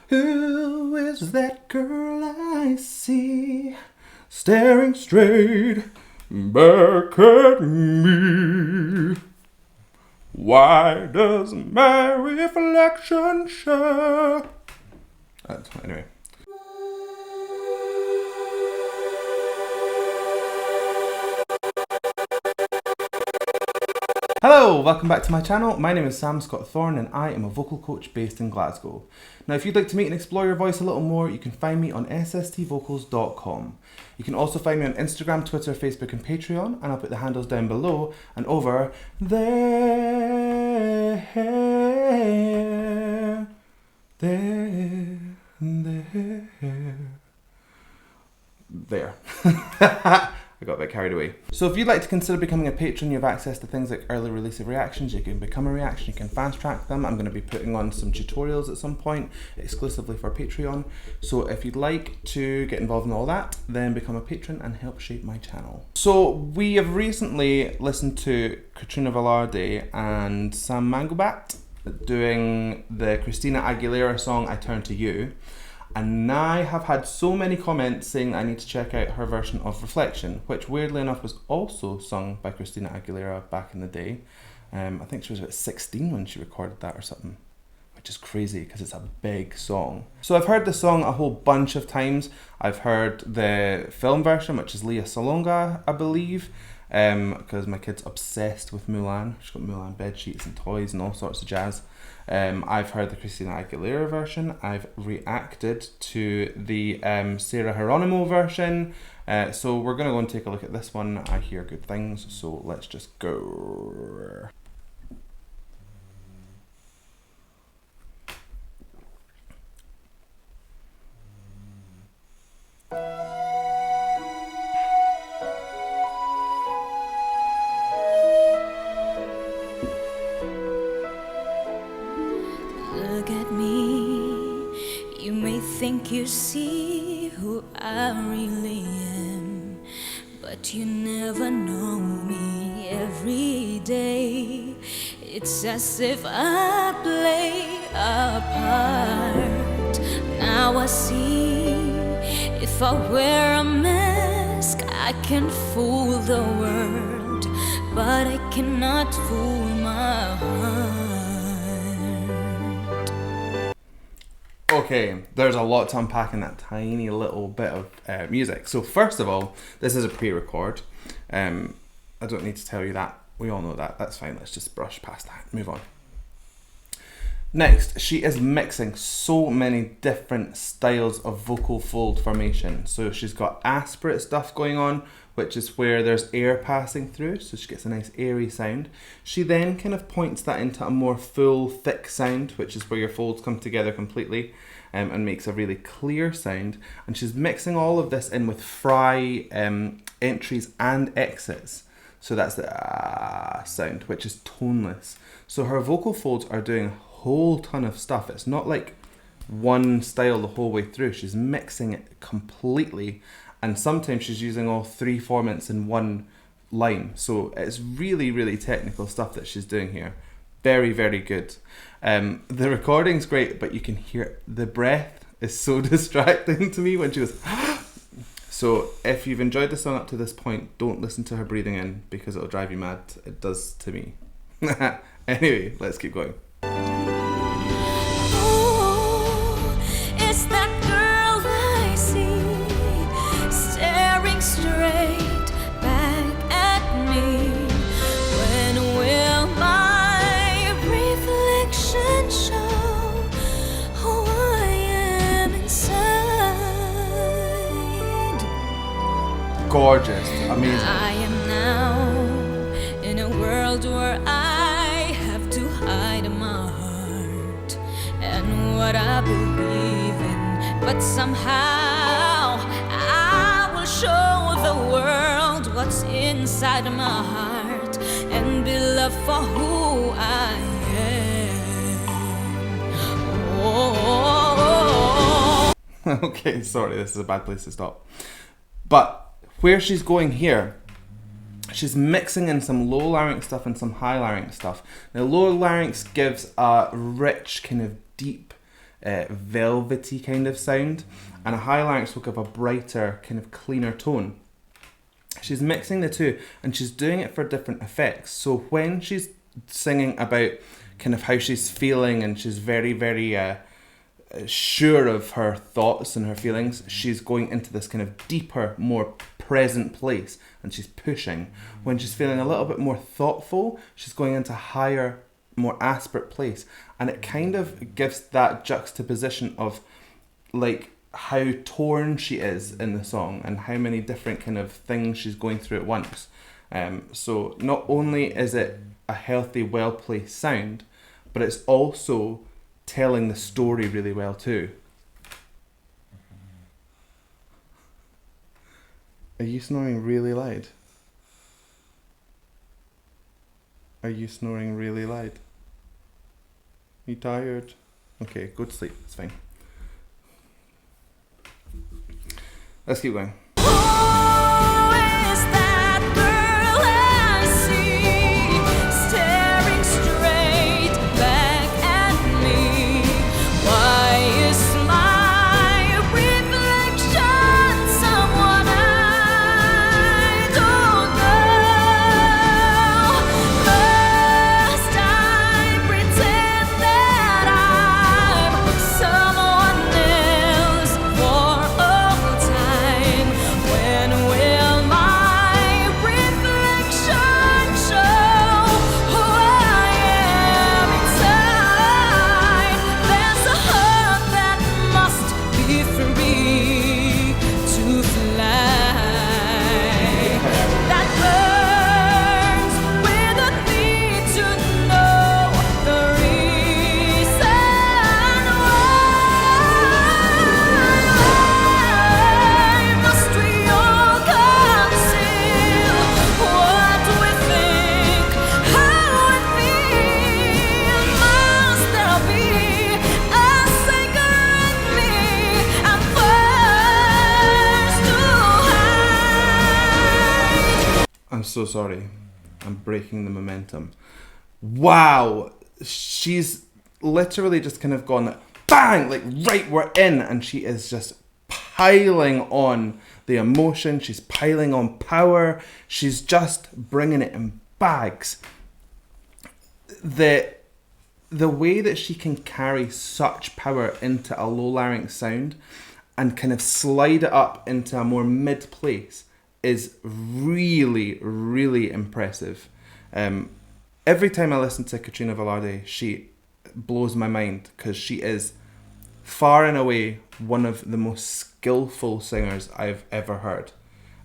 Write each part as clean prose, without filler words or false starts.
Who is that girl I see staring straight back at me? Why does my reflection show? Anyway. Hello, welcome back to my channel. My name is Sam Scott-Thorne and I am a vocal coach based in Glasgow. Now if you'd like to meet and explore your voice a little more, you can find me on sstvocals.com. You can also find me on Instagram, Twitter, Facebook and Patreon, and I'll put the handles down below and over there. I got a bit carried away. So if you'd like to consider becoming a patron, you have access to things like early release of reactions. You can become a reaction, you can fast track them. I'm going to be putting on some tutorials at some point exclusively for Patreon. So if you'd like to get involved in all that, then become a patron and help shape my channel. So we have recently listened to Katrina Velarde and Sam Mangobat doing the Christina Aguilera song I Turn to You. And I have had so many comments saying I need to check out her version of Reflection, which weirdly enough was also sung by Christina Aguilera back in the day. I think she was about 16 when she recorded that or something, which is crazy because it's a big song. So I've heard the song a whole bunch of times. I've heard the film version, which is Leah Salonga, I believe, because my kid's obsessed with Mulan. She's got Mulan bed sheets and toys and all sorts of jazz. I've heard the Christina Aguilera version. I've reacted to the Sarah Geronimo version. So we're going to go and take a look at this one. I hear good things, so let's just go. Look at me, you may think you see who I really am, but you never know me every day. It's as if I play a part. Now I see, if I wear a mask, I can fool the world, but I cannot fool my heart. Okay, there's a lot to unpack in that tiny little bit of music. So first of all, this is a pre-record. I don't need to tell you that. We all know that. That's fine. Let's just brush past that. Move on. Next, she is mixing so many different styles of vocal fold formation. So she's got aspirate stuff going on, which is where there's air passing through, so she gets a nice airy sound. She then kind of points that into a more full, thick sound, which is where your folds come together completely and makes a really clear sound. And she's mixing all of this in with fry entries and exits. So that's the sound, which is toneless. So her vocal folds are doing a whole ton of stuff. It's not like one style the whole way through. She's mixing it completely. And sometimes she's using all three formants in one line. So it's really, really technical stuff that she's doing here. Very, very good. The recording's great, but you can hear the breath is so distracting to me when she goes. So if you've enjoyed the song up to this point, don't listen to her breathing in because it'll drive you mad. It does to me. Anyway, let's keep going. Straight back at me. When will my reflection show who I am inside? Gorgeous, amazing. I am now in a world where I have to hide my heart and what I believe in, but somehow I will show the world what's inside my heart and be loved for who I am. Oh. Okay, sorry, this is a bad place to stop. But where she's going here, she's mixing in some low larynx stuff and some high larynx stuff. Now low larynx gives a rich kind of deep velvety kind of sound, and a high larynx will give a brighter, kind of cleaner tone. She's mixing the two, and she's doing it for different effects. So when she's singing about kind of how she's feeling, and she's very, very sure of her thoughts and her feelings, she's going into this kind of deeper, more present place, and she's pushing. When she's feeling a little bit more thoughtful, she's going into a higher, more aspirate place, and it kind of gives that juxtaposition of like how torn she is in the song and how many different kind of things she's going through at once. So not only is it a healthy, well-placed sound, but it's also telling the story really well too. Are you snoring really loud? Are you snoring really loud? You tired? Okay, go to sleep, it's fine. Let's keep going. I'm so sorry. I'm breaking the momentum. Wow. She's literally just kind of gone bang, like right, we're in, and she is just piling on the emotion. She's piling on power. She's just bringing it in bags. The way that she can carry such power into a low larynx sound and kind of slide it up into a more mid place is really, really impressive. Every time I listen to Katrina Velarde, she blows my mind because she is far and away one of the most skillful singers I've ever heard.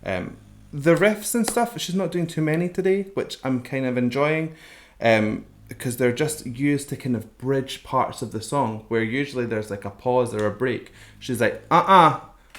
The riffs and stuff, she's not doing too many today, which I'm kind of enjoying, because they're just used to kind of bridge parts of the song where usually there's like a pause or a break. She's like,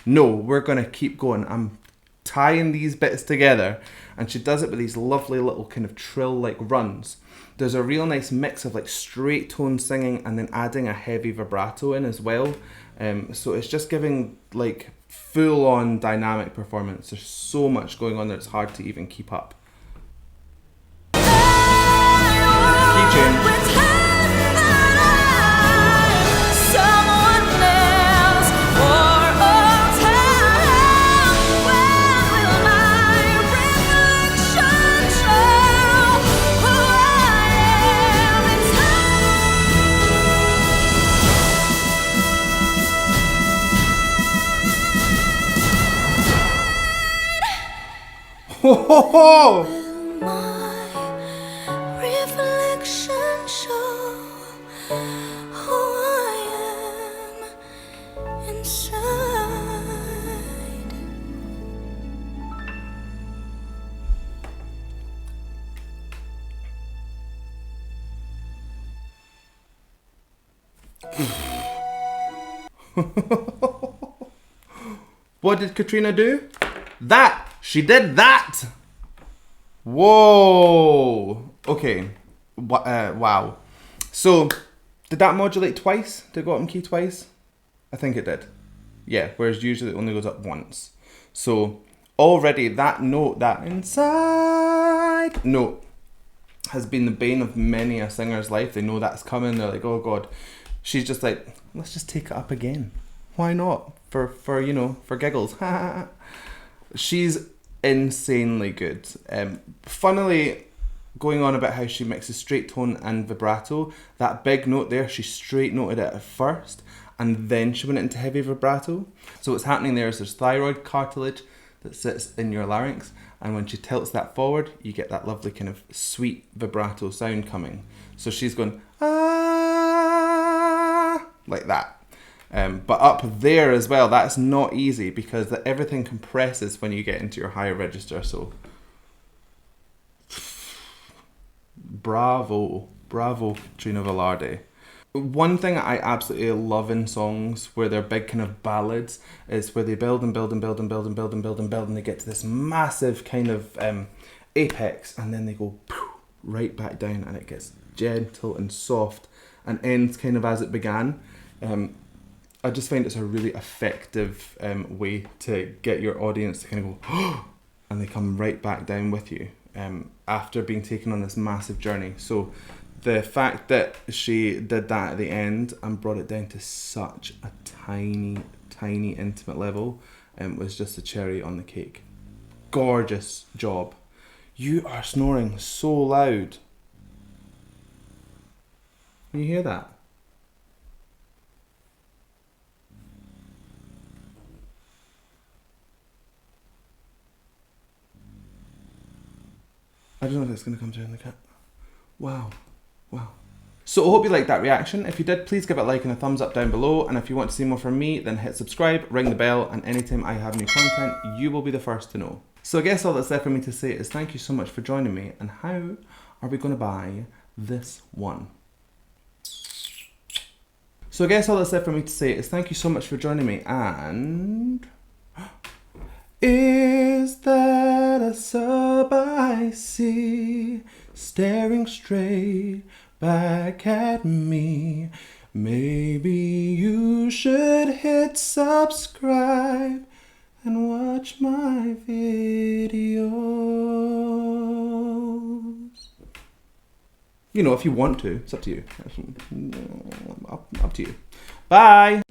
no, we're gonna keep going. I'm tying these bits together, and she does it with these lovely little kind of trill like runs. There's a real nice mix of like straight tone singing and then adding a heavy vibrato in as well, so it's just giving like full on dynamic performance. There's so much going on that it's hard to even keep up. Key change. Ho ho ho! Will my reflection show who I am inside? What did Katrina do? That! She did that! Whoa! Okay. Wow. So, did that modulate twice? Did it go up in key twice? I think it did. Yeah, whereas usually it only goes up once. So, already that note, that inside note, has been the bane of many a singer's life. They know that's coming. They're like, oh God. She's just like, let's just take it up again. Why not? For you know, for giggles. She's insanely good. Funnily, going on about how she mixes straight tone and vibrato, that big note there, she straight noted it at first, and then she went into heavy vibrato. So what's happening there is there's thyroid cartilage that sits in your larynx, and when she tilts that forward, you get that lovely kind of sweet vibrato sound coming. So she's going, ah, like that. But up there as well, that's not easy because everything compresses when you get into your higher register. So bravo, Katrina Velarde. One thing I absolutely love in songs where they're big kind of ballads is where they build and build and build and build and build and build and build, and they get to this massive kind of apex, and then they go right back down, and it gets gentle and soft and ends kind of as it began. I just find it's a really effective way to get your audience to kind of go and they come right back down with you after being taken on this massive journey. So the fact that she did that at the end and brought it down to such a tiny intimate level was just a cherry on the cake. Gorgeous job. You are snoring so loud. Can you hear that? I don't know if it's going to come through in the cut. Wow. So I hope you liked that reaction. If you did, please give it a like and a thumbs up down below. And if you want to see more from me, then hit subscribe, ring the bell, and anytime I have new content, you will be the first to know. So I guess all that's left for me to say is thank you so much for joining me. And how are we going to buy this one? So I guess all that's left for me to say is thank you so much for joining me, and is that a sub I see staring straight back at me? Maybe you should hit subscribe and watch my videos. You know, if you want to, it's up to you. Up to you. Bye.